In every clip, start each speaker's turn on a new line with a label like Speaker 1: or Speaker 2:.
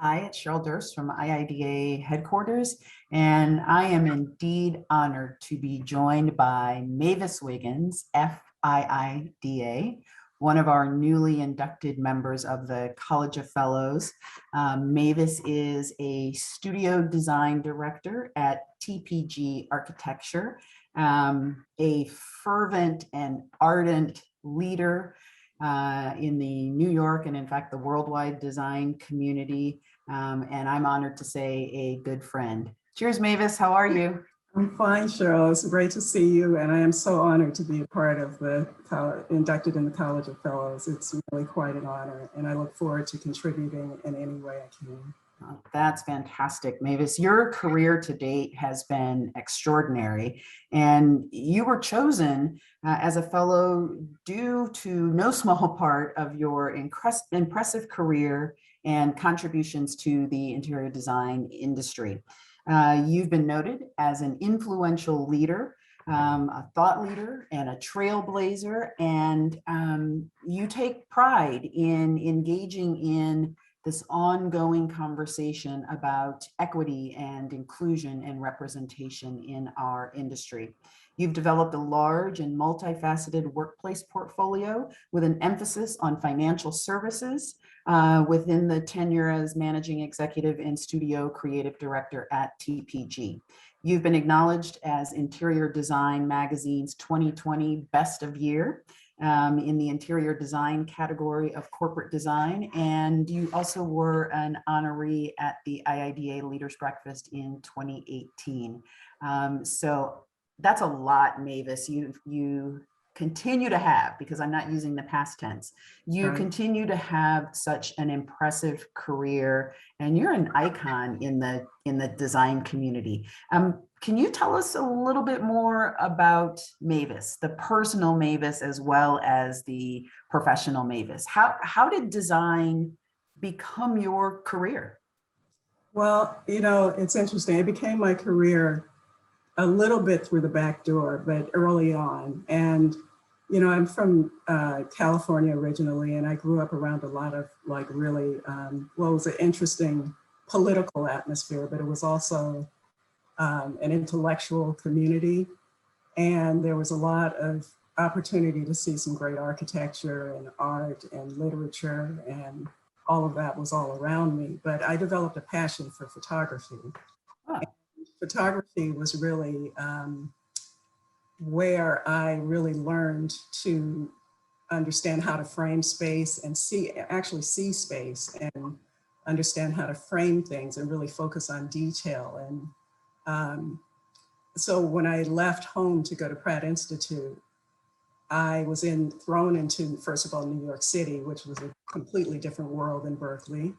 Speaker 1: Hi, it's Cheryl Durst from IIDA headquarters, and I am indeed honored to be joined by Mavis Wiggins, FIIDA, one of our newly inducted members of the College of Fellows. Mavis is a studio design director at TPG Architecture, a fervent and ardent leader in the New York and in fact the worldwide design community. And I'm honored to say a good friend. Cheers, Mavis, how are you?
Speaker 2: I'm fine, Cheryl. It's great to see you. And I am so honored to be a part of the inducted in the College of Fellows. It's really quite an honor. And I look forward to contributing in any way I can.
Speaker 1: Oh, that's fantastic, Mavis. Your career to date has been extraordinary, and you were chosen as a fellow due to no small part of your impressive career and contributions to the interior design industry. You've been noted as an influential leader, a thought leader, and a trailblazer, and you take pride in engaging in this ongoing conversation about equity and inclusion and representation in our industry. You've developed a large and multifaceted workplace portfolio with an emphasis on financial services within the tenure as managing executive and studio creative director at TPG. You've been acknowledged as Interior Design Magazine's 2020 Best of Year in the interior design category of corporate design. And you also were an honoree at the IIDA Leaders Breakfast in 2018. So that's a lot, Mavis. You continue to have, because I'm not using the past tense, you continue to have such an impressive career, and you're an icon in the design community. Can you tell us a little bit more about Mavis, the personal Mavis as well as the professional Mavis? How did design become your career?
Speaker 2: Well, you know, it's interesting. It became my career a little bit through the back door, but early on. And, you know, I'm from California originally, and I grew up around a lot of like really, well, it was an interesting political atmosphere, but it was also an intellectual community. And there was a lot of opportunity to see some great architecture and art and literature, and all of that was all around me. But I developed a passion for photography.
Speaker 1: Oh.
Speaker 2: Photography was really where I really learned to understand how to frame space and actually see space and understand how to frame things and really focus on detail. And so when I left home to go to Pratt Institute, I was thrown into, first of all, New York City, which was a completely different world than Berkeley.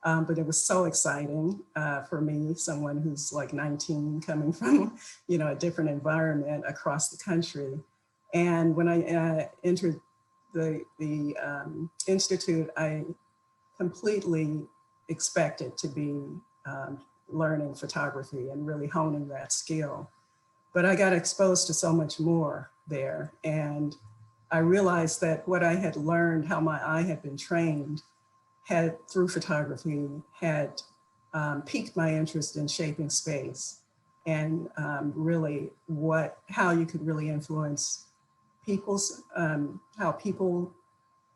Speaker 2: But it was so exciting for me, someone who's like 19, coming from, you know, a different environment across the country. And when I entered the Institute, I completely expected to be learning photography and really honing that skill. But I got exposed to so much more there. And I realized that what I had learned, how my eye had been trained, had through photography, had piqued my interest in shaping space and really how you could really influence how people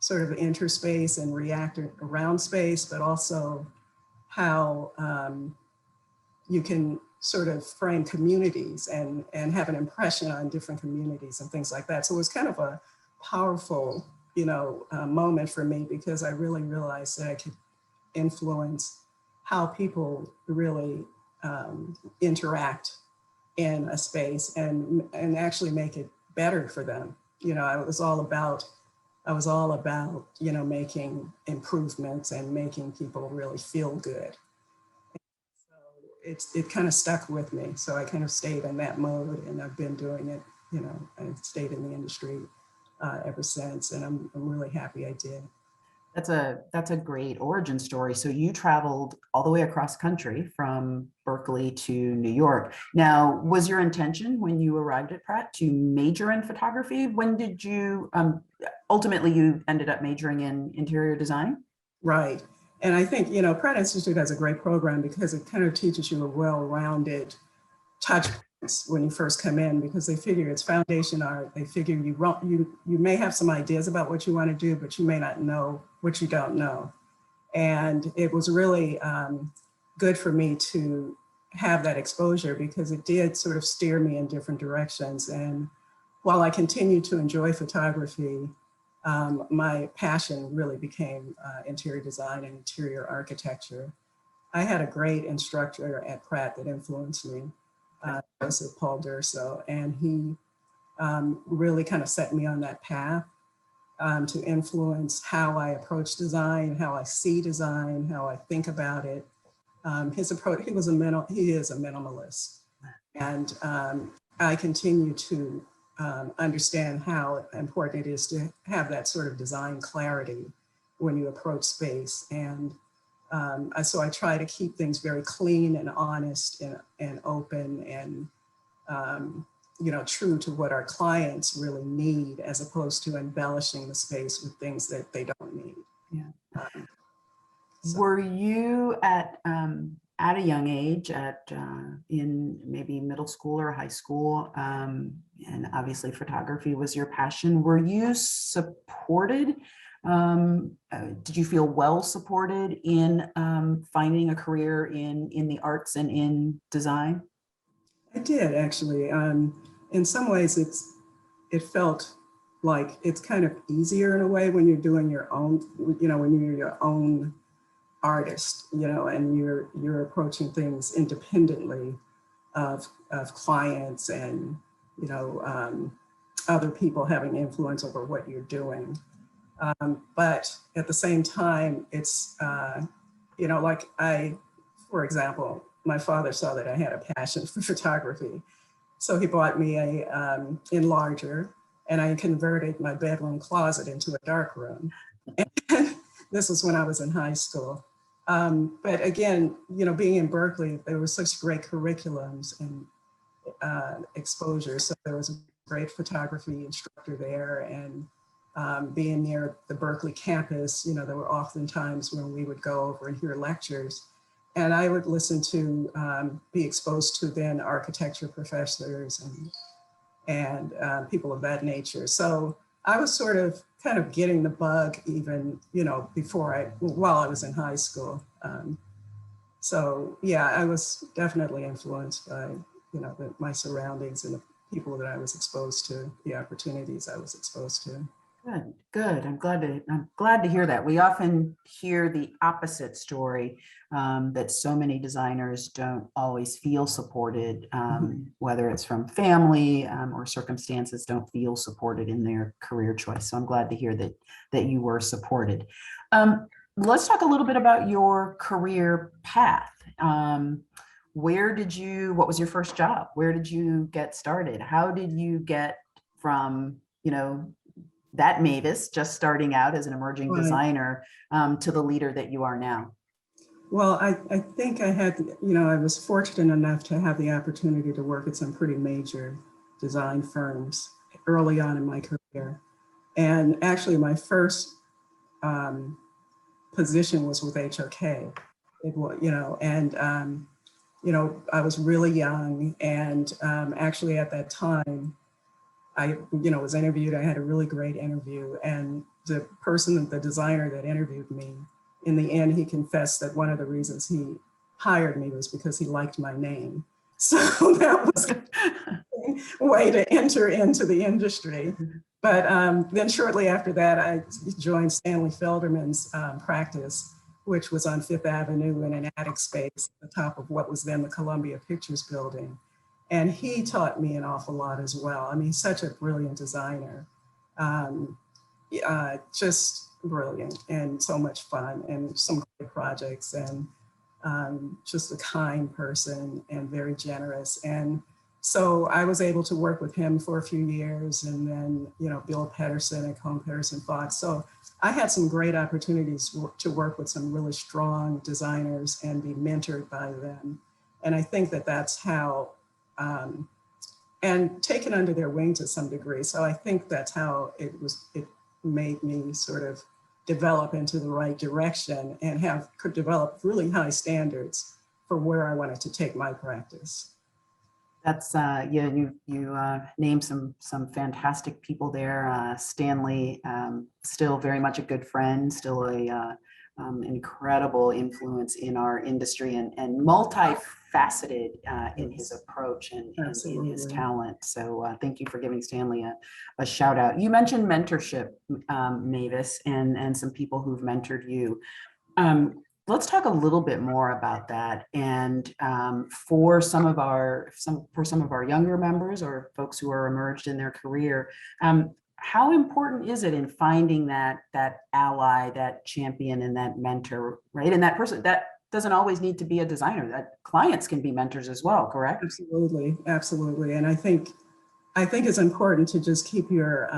Speaker 2: sort of enter space and react around space, but also how you can sort of frame communities and have an impression on different communities and things like that. So it was kind of a powerful, you know, moment for me, because I really realized that I could influence how people really interact in a space and actually make it better for them. You know, I was all about, you know, making improvements and making people really feel good. So it kind of stuck with me. So I kind of stayed in that mode, and I've been doing it, you know, I've stayed in the industry ever since, and I'm really happy I did.
Speaker 1: That's a great origin story. So you traveled all the way across country from Berkeley to New York. Now, was your intention when you arrived at Pratt to major in photography? When did you ultimately you ended up majoring in interior design?
Speaker 2: Right. And I think, you know, Pratt Institute has a great program because it kind of teaches you a well-rounded touch points when you first come in, because they figure it's foundation art. They figure you may have some ideas about what you want to do, but you may not know what you don't know. And it was really good for me to have that exposure because it did sort of steer me in different directions. And while I continued to enjoy photography, my passion really became interior design and interior architecture. I had a great instructor at Pratt that influenced me, Joseph Paul Durso, and he really kind of set me on that path to influence how I approach design, how I see design, how I think about it. His approach, he is a minimalist. And I continue to understand how important it is to have that sort of design clarity when you approach space. And so I try to keep things very clean and honest and open and you know, true to what our clients really need, as opposed to embellishing the space with things that they don't need.
Speaker 1: Yeah. Were you at a young age, in maybe middle school or high school, and obviously photography was your passion, were you supported? Did you feel well supported in finding a career in the arts and in design?
Speaker 2: I did, actually. In some ways, it felt like it's kind of easier in a way when you're doing your own, you know, when you're your own artist, you know, and you're approaching things independently of clients and, you know, other people having influence over what you're doing. But at the same time, it's, you know, like for example, my father saw that I had a passion for photography. So he bought me a enlarger, and I converted my bedroom closet into a dark room. And this was when I was in high school. But again, you know, being in Berkeley, there were such great curriculums and exposure. So there was a great photography instructor there, and being near the Berkeley campus, you know, there were often times when we would go over and hear lectures. And I would listen to, be exposed to then architecture professors and people of that nature. So I was sort of kind of getting the bug even, you know, while I was in high school. So yeah, I was definitely influenced by, you know, my surroundings and the people that I was exposed to, the opportunities I was exposed to.
Speaker 1: Good, good. I'm glad to hear that. We often hear the opposite story, that so many designers don't always feel supported, whether it's from family or circumstances, don't feel supported in their career choice. So I'm glad to hear that you were supported. Let's talk a little bit about your career path. What was your first job? Where did you get started? How did you get from, you know, that Mavis just starting out as an emerging designer to the leader that you are now?
Speaker 2: Well, I think I had, you know, I was fortunate enough to have the opportunity to work at some pretty major design firms early on in my career. And actually my first position was with HOK. It was, you know, and, you know, I was really young, and actually at that time, I, you know, was interviewed. I had a really great interview, and the designer that interviewed me, in the end, he confessed that one of the reasons he hired me was because he liked my name. So that was a way to enter into the industry. But then shortly after that, I joined Stanley Felderman's practice, which was on Fifth Avenue in an attic space at the top of what was then the Columbia Pictures building. And he taught me an awful lot as well. I mean, such a brilliant designer, just brilliant and so much fun and some great projects, and just a kind person and very generous. And so I was able to work with him for a few years, and then, you know, Bill Pedersen and Cone Pedersen Fox. So I had some great opportunities to work with some really strong designers and be mentored by them. And I think that that's how, and taken under their wing to some degree. So I think that's how it made me sort of develop into the right direction and could develop really high standards for where I wanted to take my practice.
Speaker 1: That's yeah. You named some fantastic people there. Stanley, still very much a good friend, still a incredible influence in our industry, and multifaceted in his approach and in his talent. So thank you for giving Stanley a shout out. You mentioned mentorship, Mavis, and some people who've mentored you. Let's talk a little bit more about that. And for some of our younger members or folks who are emerged in their career, how important is it in finding that ally, that champion, and that mentor, right? And that person that doesn't always need to be a designer. That clients can be mentors as well, correct?
Speaker 2: Absolutely, absolutely. And I think it's important to just keep your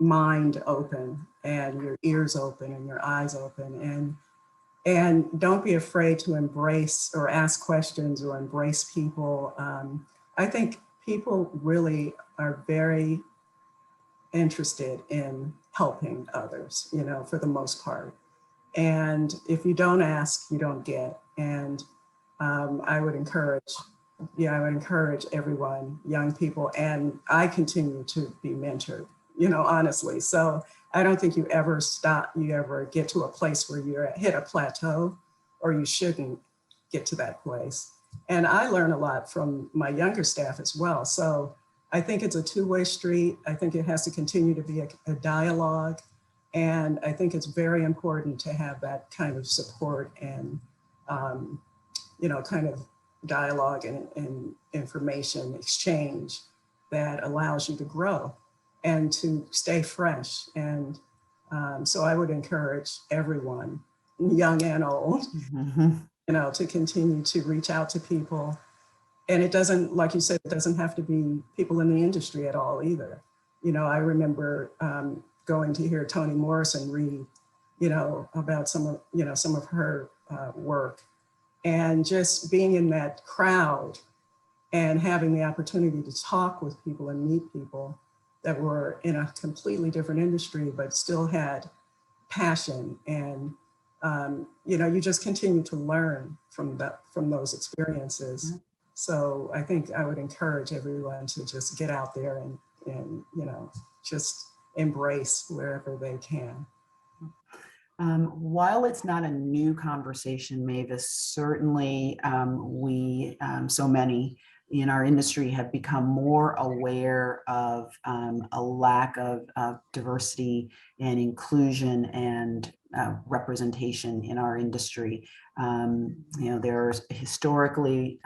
Speaker 2: mind open and your ears open and your eyes open, and don't be afraid to embrace or ask questions or embrace people. I think people really are very interested in helping others, for the most part. And if you don't ask, you don't get. And I would encourage everyone, young people, and I continue to be mentored, honestly. So I don't think you ever get to a place where hit a plateau, or you shouldn't get to that place. And I learn a lot from my younger staff as well. So I think it's a two-way street. I think it has to continue to be a dialogue. And I think it's very important to have that kind of support and, kind of dialogue and information exchange that allows you to grow and to stay fresh. And so I would encourage everyone, young and old, to continue to reach out to people. And it doesn't, like you said, it doesn't have to be people in the industry at all either. I remember going to hear Toni Morrison read, about some of her work, and just being in that crowd and having the opportunity to talk with people and meet people that were in a completely different industry, but still had passion. And, you just continue to learn from those experiences. So I think I would encourage everyone to just get out there and just embrace wherever they can.
Speaker 1: While it's not a new conversation, Mavis, certainly so many in our industry have become more aware of a lack of diversity and inclusion and representation in our industry. There's historically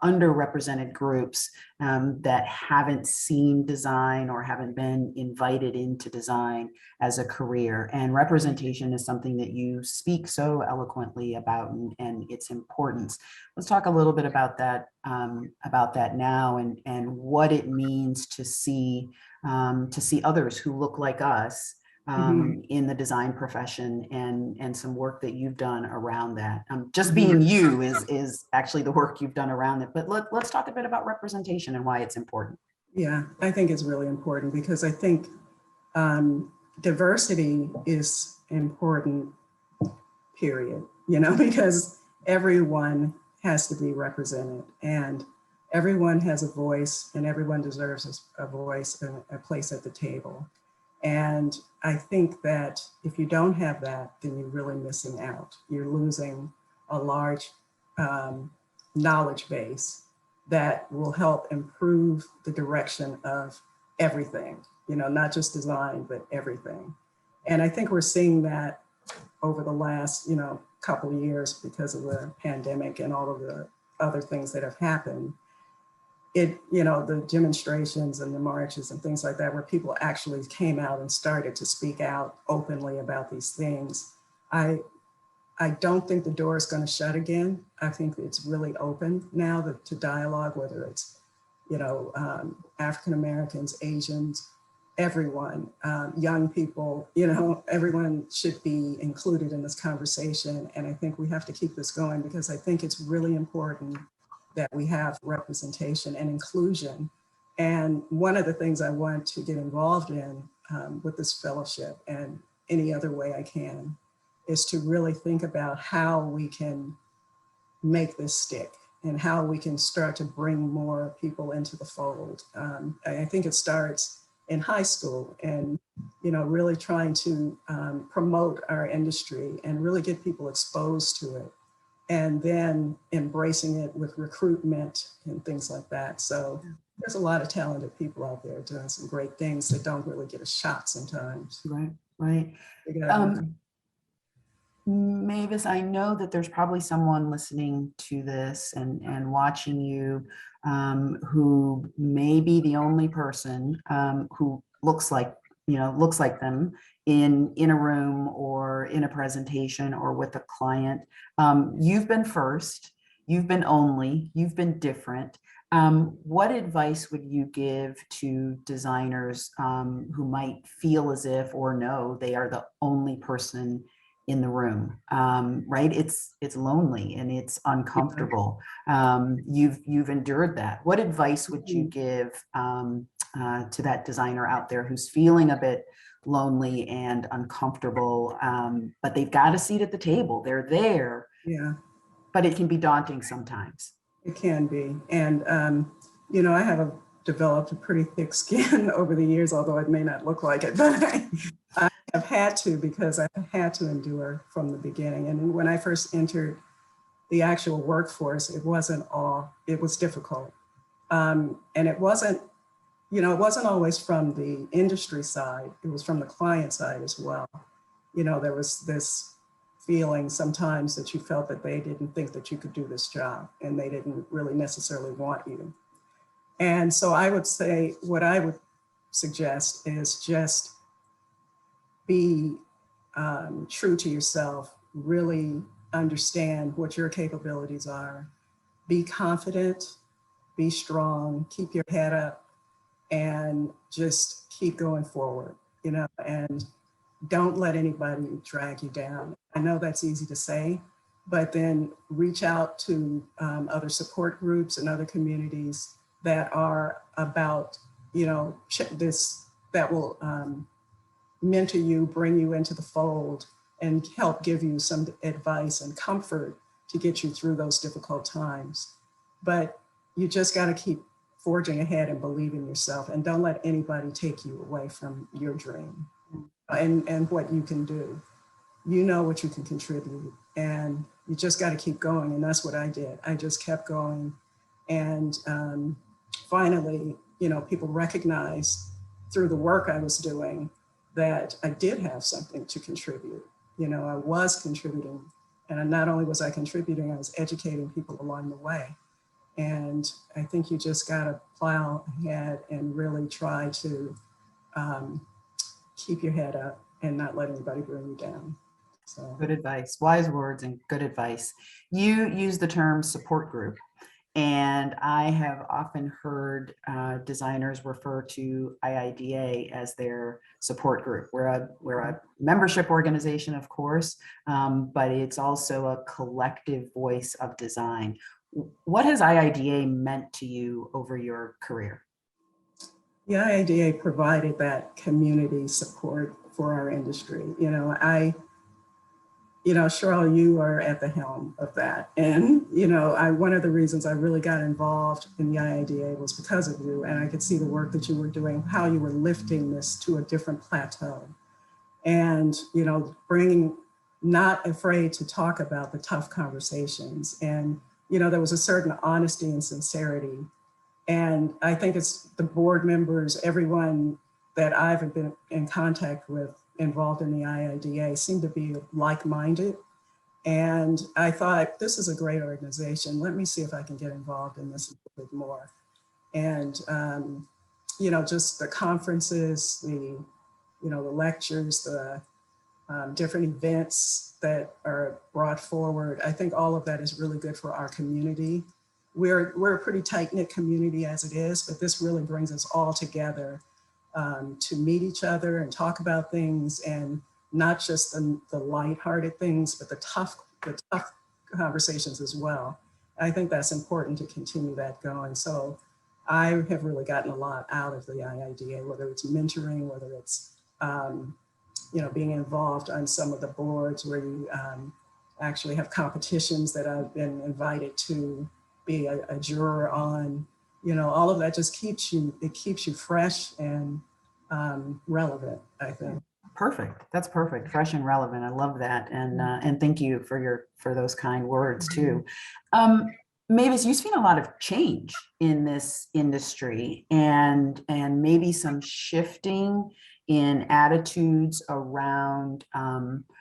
Speaker 1: underrepresented groups that haven't seen design or haven't been invited into design as a career. And representation is something that you speak so eloquently about and its importance. Let's talk a little bit about that now and what it means to see others who look like us in the design profession and some work that you've done around that. Just being you is actually the work you've done around it. But let's talk a bit about representation and why it's important.
Speaker 2: Yeah, I think it's really important because I think diversity is important, period, because everyone has to be represented and everyone has a voice and everyone deserves a voice and a place at the table. And I think that if you don't have that, then you're really missing out. You're losing a large knowledge base that will help improve the direction of everything, not just design, but everything. And I think we're seeing that over the last, couple of years because of the pandemic and all of the other things that have happened. The demonstrations and the marches and things like that, where people actually came out and started to speak out openly about these things. I don't think the door is going to shut again. I think it's really open now to dialogue, whether it's, African Americans, Asians, everyone, young people, everyone should be included in this conversation. And I think we have to keep this going because I think it's really important that we have representation and inclusion. And one of the things I want to get involved in with this fellowship and any other way I can, is to really think about how we can make this stick and how we can start to bring more people into the fold. I think it starts in high school and, really trying to promote our industry and really get people exposed to it, and then embracing it with recruitment and things like that. So there's a lot of talented people out there doing some great things that don't really get a shot sometimes.
Speaker 1: Right, right. Mavis, I know that there's probably someone listening to this and watching you who may be the only person who looks like them in a room or in a presentation or with a client. You've been first, you've been only, you've been different. What advice would you give to designers who might feel as if or know they are the only person in the room, right? It's lonely and it's uncomfortable. You've endured that. What advice would you give to that designer out there who's feeling a bit lonely and uncomfortable, but they've got a seat at the table? They're there, but it can be daunting sometimes.
Speaker 2: It can be, and I have developed a pretty thick skin over the years, although it may not look like it, but I have had to, because I've had to endure from the beginning. And when I first entered the actual workforce, it was difficult. And it wasn't always from the industry side, it was from the client side as well. There was this feeling sometimes that you felt that they didn't think that you could do this job and they didn't really necessarily want you. And so I would say, what I would suggest is just be true to yourself, really understand what your capabilities are, be confident, be strong, keep your head up, and just keep going forward, and don't let anybody drag you down. I know that's easy to say, but then reach out to other support groups and other communities that are about, this, that will mentor you, bring you into the fold, and help give you some advice and comfort to get you through those difficult times. But you just got to keep forging ahead and believe in yourself, and don't let anybody take you away from your dream and what you can do. You know what you can contribute, and you just got to keep going. And that's what I did. I just kept going. And finally, people recognized through the work I was doing that I did have something to contribute. I was contributing, and not only was I contributing, I was educating people along the way. And I think you just got to plow ahead and really try to keep your head up and not let anybody bring you down. So.
Speaker 1: Good advice, wise words and good advice. You use the term support group, and I have often heard designers refer to IIDA as their support group. We're a membership organization, of course, but it's also a collective voice of design. What has IIDA meant to you over your career?
Speaker 2: The IIDA provided that community support for our industry. Cheryl, you are at the helm of that. And, one of the reasons I really got involved in the IIDA was because of you. And I could see the work that you were doing, how you were lifting this to a different plateau. And, not afraid to talk about the tough conversations. And, there was a certain honesty and sincerity. And I think it's the board members, everyone that I've been in contact with involved in the IIDA seem to be like-minded. And I thought, this is a great organization. Let me see if I can get involved in this a little bit more. And, just the conferences, the lectures, the different events that are brought forward. I think all of that is really good for our community. We're a pretty tight-knit community as it is, but this really brings us all together to meet each other and talk about things, and not just the lighthearted things, but the tough conversations as well. I think that's important to continue that going. So I have really gotten a lot out of the IIDA, whether it's mentoring, whether it's being involved on some of the boards where you actually have competitions that I've been invited to be a juror on. All of that just keeps you fresh and relevant, I think.
Speaker 1: Perfect. That's perfect. Fresh and relevant. I love that. And thank you for those kind words too. Mavis, you've seen a lot of change in this industry and maybe some shifting in attitudes around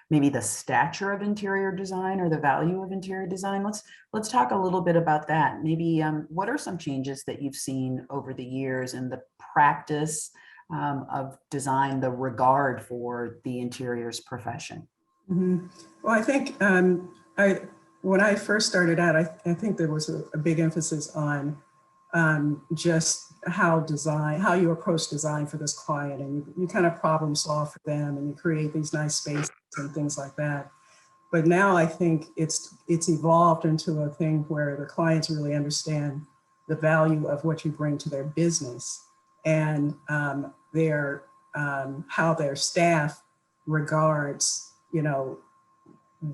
Speaker 1: maybe the stature of interior design or the value of interior design. Let's talk a little bit about that. Maybe what are some changes that you've seen over the years in the practice of design, the regard for the interiors profession?
Speaker 2: Mm-hmm. Well, I think when I first started out, I think there was a big emphasis on just how you approach design for this client, and you kind of problem solve for them, and you create these nice spaces and things like that. But now I think it's evolved into a thing where the clients really understand the value of what you bring to their business, and how their staff regards,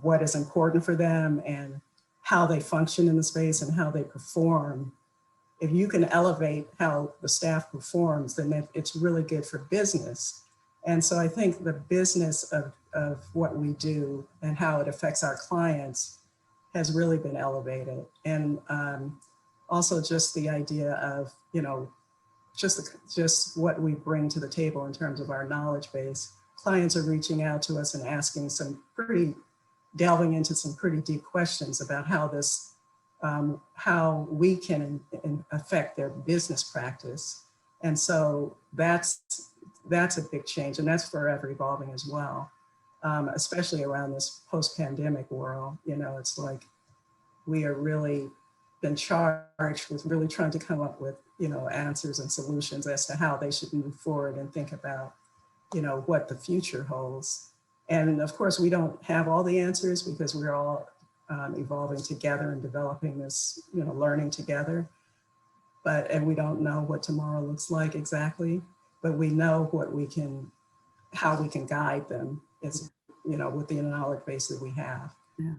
Speaker 2: what is important for them and how they function in the space and how they perform. If you can elevate how the staff performs, then it's really good for business. And so I think the business of what we do and how it affects our clients has really been elevated. And also just the idea of, just what we bring to the table in terms of our knowledge base. Clients are reaching out to us and asking delving into some pretty deep questions about how we can affect their business practice. And so that's a big change, and that's forever evolving as well, especially around this post-pandemic world. It's like we are really been charged with really trying to come up with, answers and solutions as to how they should move forward and think about, what the future holds. And of course, we don't have all the answers because we're all evolving together and developing this, learning together. And we don't know what tomorrow looks like exactly, but we know how we can guide them. It's, with the knowledge base that we have.
Speaker 1: Yeah.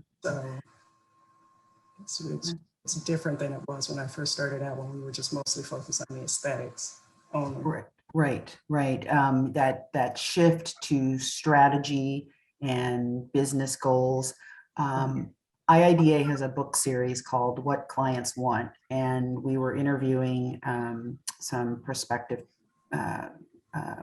Speaker 2: So it's different than it was when I first started out, when we were just mostly focused on the aesthetics only.
Speaker 1: Right. That shift to strategy and business goals. IIDA has a book series called What Clients Want, and we were interviewing some prospective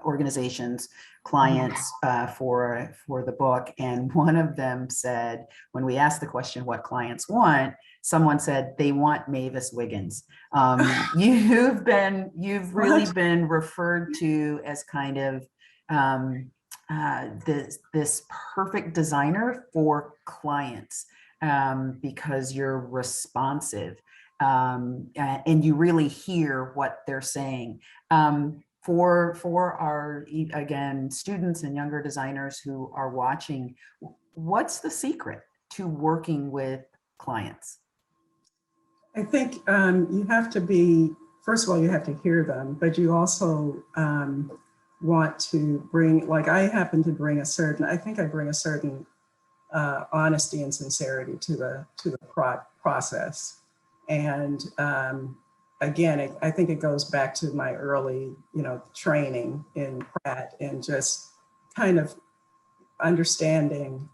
Speaker 1: organizations, clients for the book. And one of them said, when we asked the question, what clients want, someone said they want Mavis Wiggins. You've really been referred to as kind of this perfect designer for clients because you're responsive and you really hear what they're saying. For our, again, students and younger designers who are watching, what's the secret to working with clients?
Speaker 2: I think you have to first of all, you have to hear them, but you also want to bring, like I happen to bring I think I bring a certain honesty and sincerity to the process. And again, I think it goes back to my early, training in Pratt, and just kind of understanding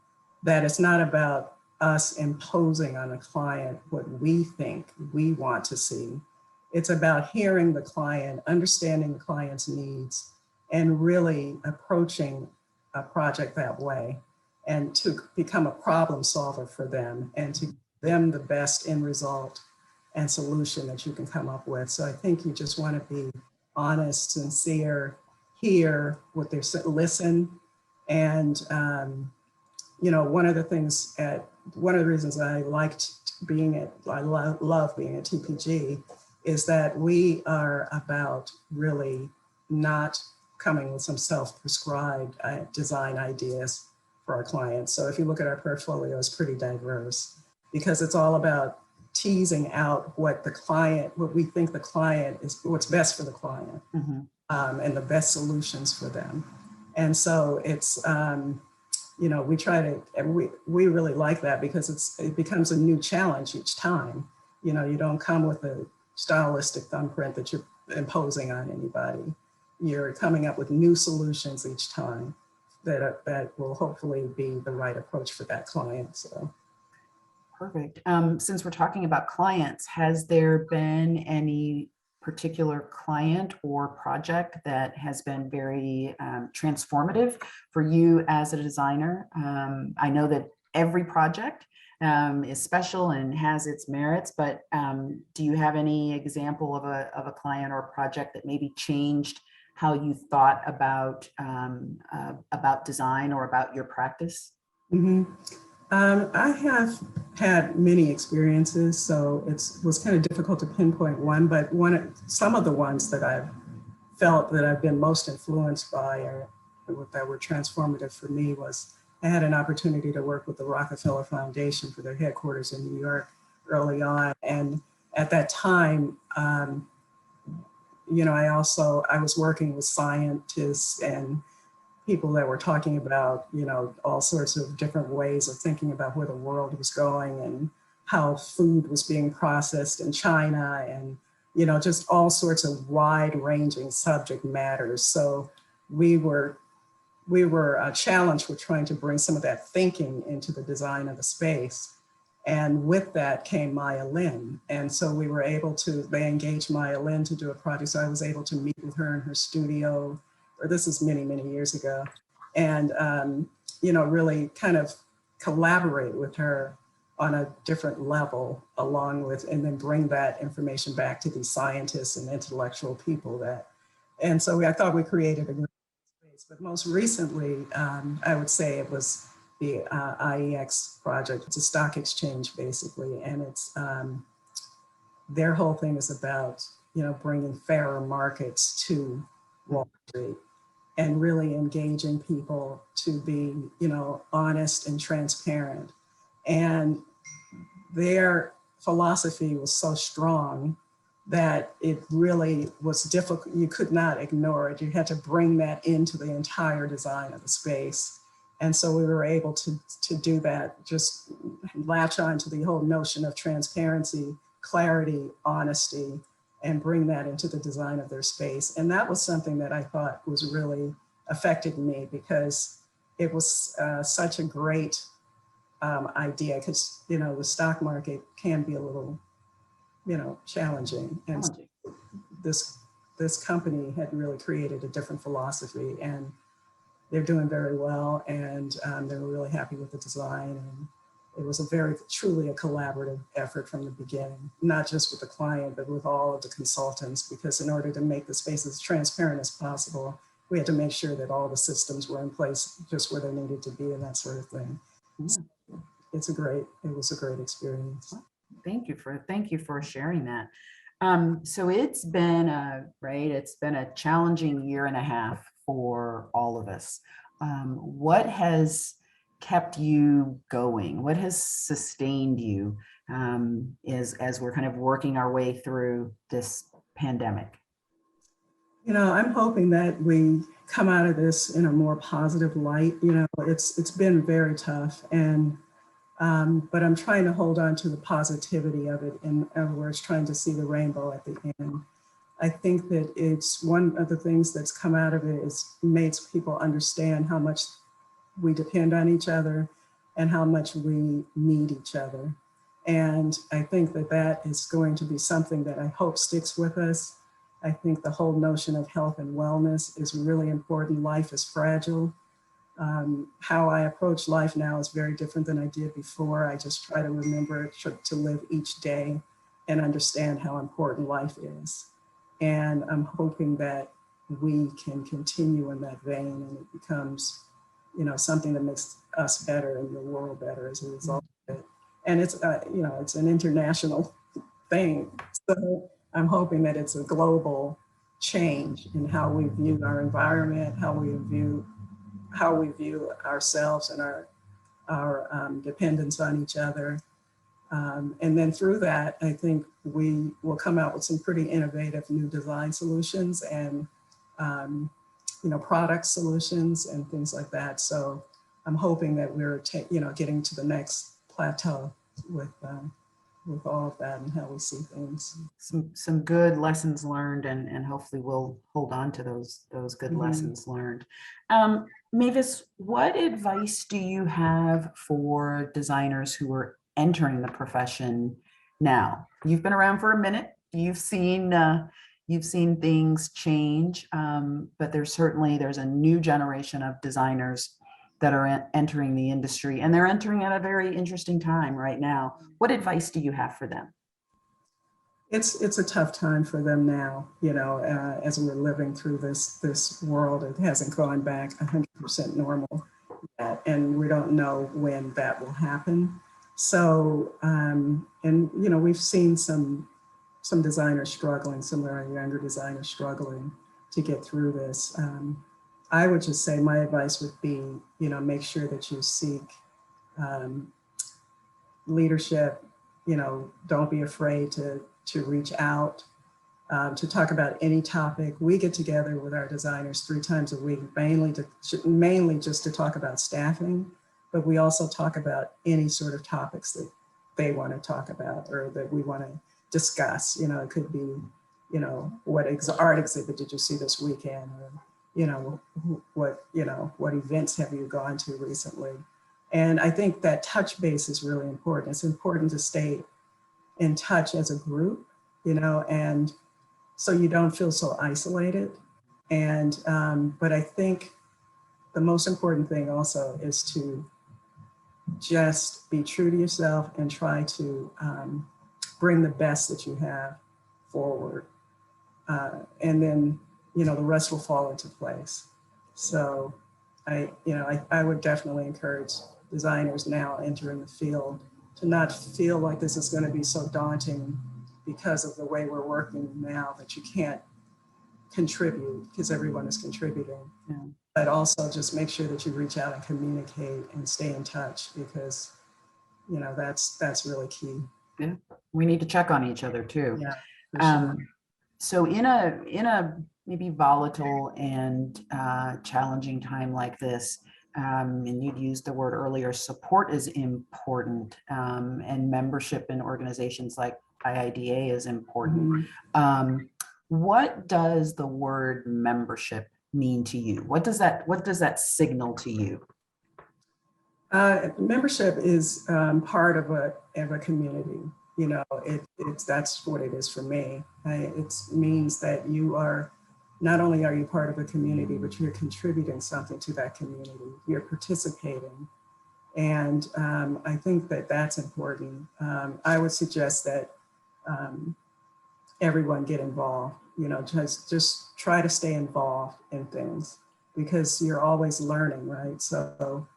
Speaker 2: that it's not about us imposing on a client what we think we want to see. It's about hearing the client, understanding the client's needs, and really approaching a project that way, and to become a problem solver for them, and to give them the best end result and solution that you can come up with. So I think you just want to be honest, sincere, hear what they're saying, listen. And, one of the reasons I love being at TPG is that we are about really not coming with some self-prescribed design ideas for our clients. So if you look at our portfolio, it's pretty diverse, because it's all about teasing out what we think the client is, what's best for the client, and the best solutions for them. And so it's, you know, we try to, and we really like that because it becomes a new challenge each time. You know, you don't come with a stylistic thumbprint that you're imposing on anybody. You're coming up with new solutions each time that will hopefully be the right approach for that client. So.
Speaker 1: Perfect. Since we're talking about clients, has there been any particular client or project that has been very transformative for you as a designer? I know that every project is special and has its merits, but do you have any example of a client or project that maybe changed how you thought about design or about your practice?
Speaker 2: Mm-hmm. I have had many experiences, so it was kind of difficult to pinpoint one, but some of the ones that I've felt that I've been most influenced by or that were transformative for me was I had an opportunity to work with the Rockefeller Foundation for their headquarters in New York early on. And at that time, you know, I was working with scientists and people that were talking about, you know, all sorts of different ways of thinking about where the world was going and how food was being processed in China and, you know, just all sorts of wide ranging subject matters. So we were challenged with trying to bring some of that thinking into the design of the space. And with that came Maya Lin. And so they engaged Maya Lin to do a project. So I was able to meet with her in her studio, or this is many, many years ago, and, you know, really kind of collaborate with her on a different level and then bring that information back to these scientists and intellectual people and so I thought we created a great space. But most recently, I would say it was the IEX project. It's a stock exchange basically, and it's their whole thing is about, you know, bringing fairer markets to Wall Street and really engaging people to be, you know, honest and transparent. And their philosophy was so strong that it really was difficult. You could not ignore it. You had to bring that into the entire design of the space. And so we were able to do that, just latch on to the whole notion of transparency, clarity, honesty, and bring that into the design of their space. And that was something that I thought was really affected me because it was such a great idea because, you know, the stock market can be a little, you know, challenging. And this company had really created a different philosophy, and they're doing very well, and they were really happy with the design. And it was truly a collaborative effort from the beginning, not just with the client, but with all of the consultants, because in order to make the space as transparent as possible, we had to make sure that all the systems were in place just where they needed to be and that sort of thing. Yeah. So it was a great experience.
Speaker 1: Thank you for sharing that. So it's been a challenging year and a half for all of us. What has kept you going? What has sustained you as we're kind of working our way through this pandemic?
Speaker 2: You know, I'm hoping that we come out of this in a more positive light. You know, it's been very tough, and but I'm trying to hold on to the positivity of it. In other words, trying to see the rainbow at the end. I think that it's one of the things that's come out of it is makes people understand how much we depend on each other and how much we need each other. And I think that is going to be something that I hope sticks with us. I think the whole notion of health and wellness is really important. Life is fragile. How I approach life now is very different than I did before. I just try to remember to live each day and understand how important life is. And I'm hoping that we can continue in that vein and it becomes, you know, something that makes us better and the world better as a result of it. And it's, you know, it's an international thing. So I'm hoping that it's a global change in how we view our environment, how we view ourselves and our dependence on each other. And then through that, I think we will come out with some pretty innovative new design solutions and, you product solutions and things like that. So I'm hoping that we're getting to the next plateau with all of that and how we see things.
Speaker 1: Some good lessons learned, and hopefully we'll hold on to those good lessons learned. Mavis, what advice do you have for designers who are entering the profession now? You've been around for a minute. You've seen things change, but there's a new generation of designers that are entering the industry, and they're entering at a very interesting time right now. What advice do you have for them?
Speaker 2: It's a tough time for them now, as we're living through this world. It hasn't gone back 100% normal yet, and we don't know when that will happen. So, we've seen some designers struggling, some of our younger designers struggling to get through this. I would just say my advice would be, make sure that you seek leadership. Don't be afraid to reach out, to talk about any topic. We get together with our designers 3 times a week, mainly just to talk about staffing, but we also talk about any sort of topics that they want to talk about or that we want to discuss. It could be, what art exhibit did you see this weekend? Or, what events have you gone to recently? And I think that touch base is really important. It's important to stay in touch as a group, and so you don't feel so isolated. And, but I think the most important thing also is to just be true to yourself and try to bring the best that you have forward. And then, the rest will fall into place. So I would definitely encourage designers now entering the field to not feel like this is going to be so daunting because of the way we're working now that you can't contribute, because everyone is contributing. Yeah. But also just make sure that you reach out and communicate and stay in touch, because that's really key.
Speaker 1: Yeah, we need to check on each other too.
Speaker 2: Yeah, for sure.
Speaker 1: So in a maybe volatile and challenging time like this, and you'd used the word earlier, support is important, and membership in organizations like IIDA is important. Mm-hmm. What does the word membership mean to you? What does that signal to you?
Speaker 2: Membership is part of a community. That's what it is for me. It means that you are, not only are you part of a community, but you're contributing something to that community. You're participating. And I think that that's important. I would suggest that everyone get involved, just try to stay involved in things, because you're always learning, right? So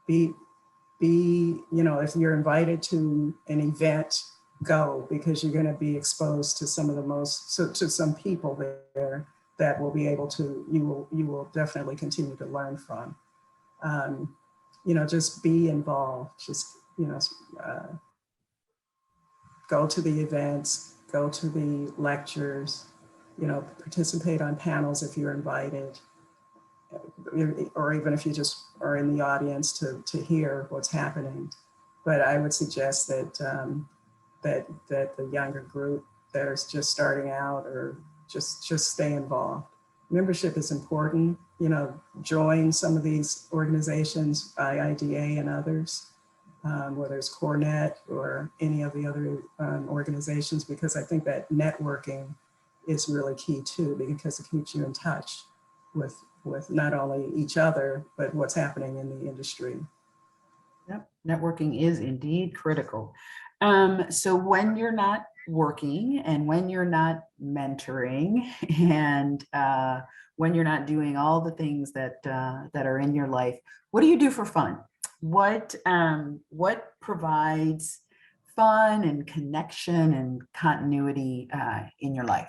Speaker 2: be, if you're invited to an event, go, because you're going to be exposed to to some people there that will be able to, you will definitely continue to learn from. Just be involved, just, go to the events, go to the lectures, participate on panels if you're invited, or even if you just are in the audience to hear what's happening. But I would suggest that that the younger group that is just starting out, or just stay involved. Membership is important. Join some of these organizations, IIDA and others, whether it's CoreNet or any of the other organizations, because I think that networking is really key too, because it keeps you in touch with not only each other, but what's happening in the industry.
Speaker 1: Yep, networking is indeed critical. So when you're not working, and when you're not mentoring, and when you're not doing all the things that are in your life, what do you do for fun? What provides fun and connection and continuity in your life?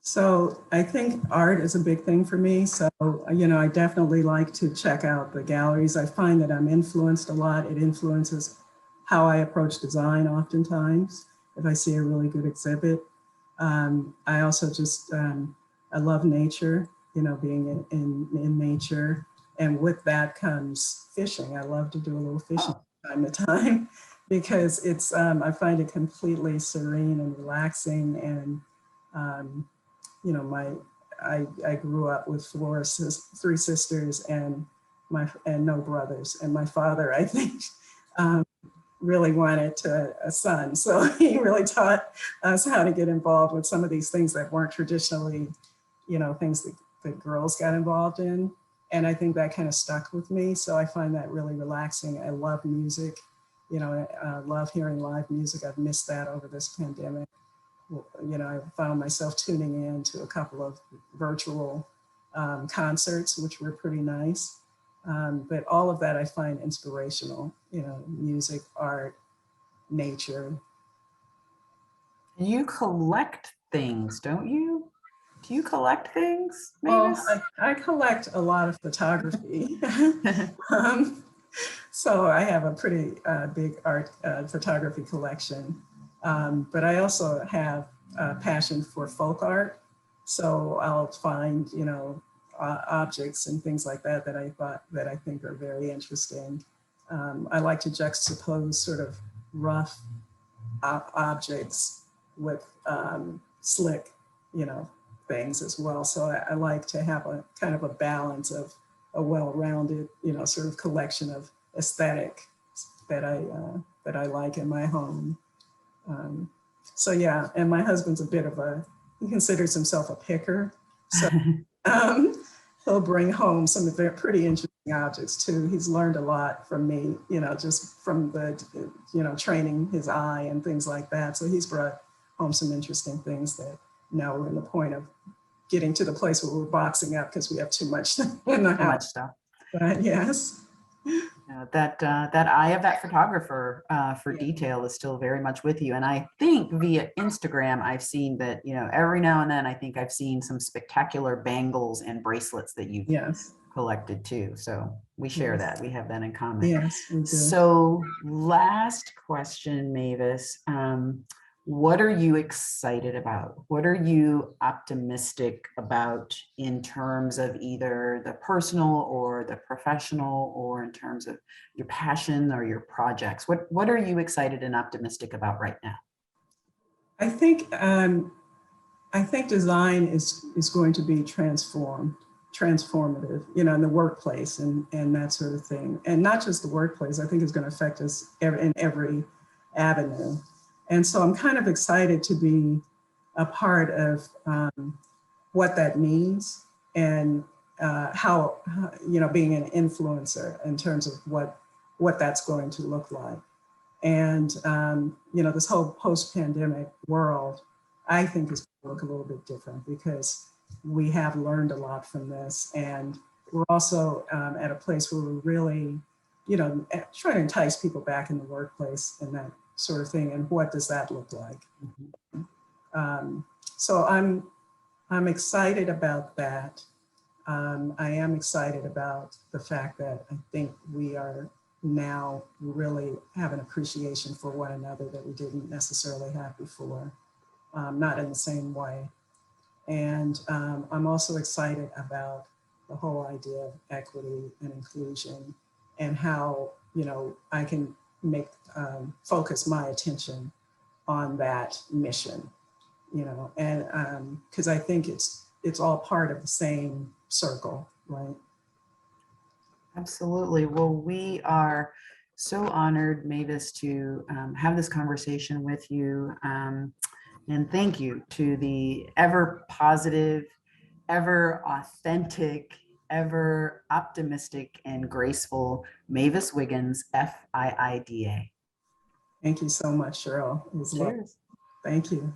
Speaker 2: So I think art is a big thing for me. So, I definitely like to check out the galleries. I find that I'm influenced a lot. It influences how I approach design oftentimes, if I see a really good exhibit. I also just, I love nature. being in nature. And with that comes fishing. I love to do a little fishing from time to time because it's, I find it completely serene and relaxing. And, I grew up with three sisters and no brothers. And my father, I think, really wanted a son. So he really taught us how to get involved with some of these things that weren't traditionally, things that girls got involved in. And I think that kind of stuck with me. So I find that really relaxing. I love music. I love hearing live music. I've missed that over this pandemic. I found myself tuning in to a couple of virtual concerts, which were pretty nice. But all of that I find inspirational, music, art, nature.
Speaker 1: You collect things, don't you? Do you collect things, Mavis?
Speaker 2: Well, I collect a lot of photography. So I have a pretty big art photography collection. But I also have a passion for folk art. So I'll find, objects and things like that that I think are very interesting. I like to juxtapose sort of rough objects with slick, things as well. So I like to have a kind of a balance of a well-rounded, sort of collection of aesthetic that I like in my home. So yeah, and my husband's he considers himself a picker. So he'll bring home some of their pretty interesting objects too. He's learned a lot from me, just from the, training his eye and things like that. So he's brought home some interesting things that now we're in the point of getting to the place where we're boxing up because we have too much in the house.
Speaker 1: Too much stuff.
Speaker 2: But yes.
Speaker 1: That eye of that photographer for detail is still very much with you. And I think via Instagram, I've seen that, every now and then I think I've seen some spectacular bangles and bracelets that you've collected too. So we share that. We have that in common.
Speaker 2: Yes, we do.
Speaker 1: So last question, Mavis. What are you excited about? What are you optimistic about in terms of either the personal or the professional, or in terms of your passion or your projects? What are you excited and optimistic about right now?
Speaker 2: I think design is going to be transformative, in the workplace and that sort of thing. And not just the workplace, I think it's going to affect us in every avenue. And so I'm kind of excited to be a part of what that means and how, being an influencer in terms of what that's going to look like. And, this whole post-pandemic world, I think is going to look a little bit different because we have learned a lot from this. And we're also at a place where we're really, trying to entice people back in the workplace and that sort of thing. And what does that look like? Mm-hmm. So I'm excited about that. I am excited about the fact that I think we are now really have an appreciation for one another that we didn't necessarily have before, not in the same way. And I'm also excited about the whole idea of equity and inclusion and how, I can focus my attention on that mission, and because I think it's all part of the same circle, right?
Speaker 1: Absolutely. Well, we are so honored, Mavis, to have this conversation with you. And thank you to the ever positive, ever authentic, ever optimistic and graceful Mavis Wiggins, FIIDA.
Speaker 2: Thank you so much, Cheryl. It was lovely. Thank you.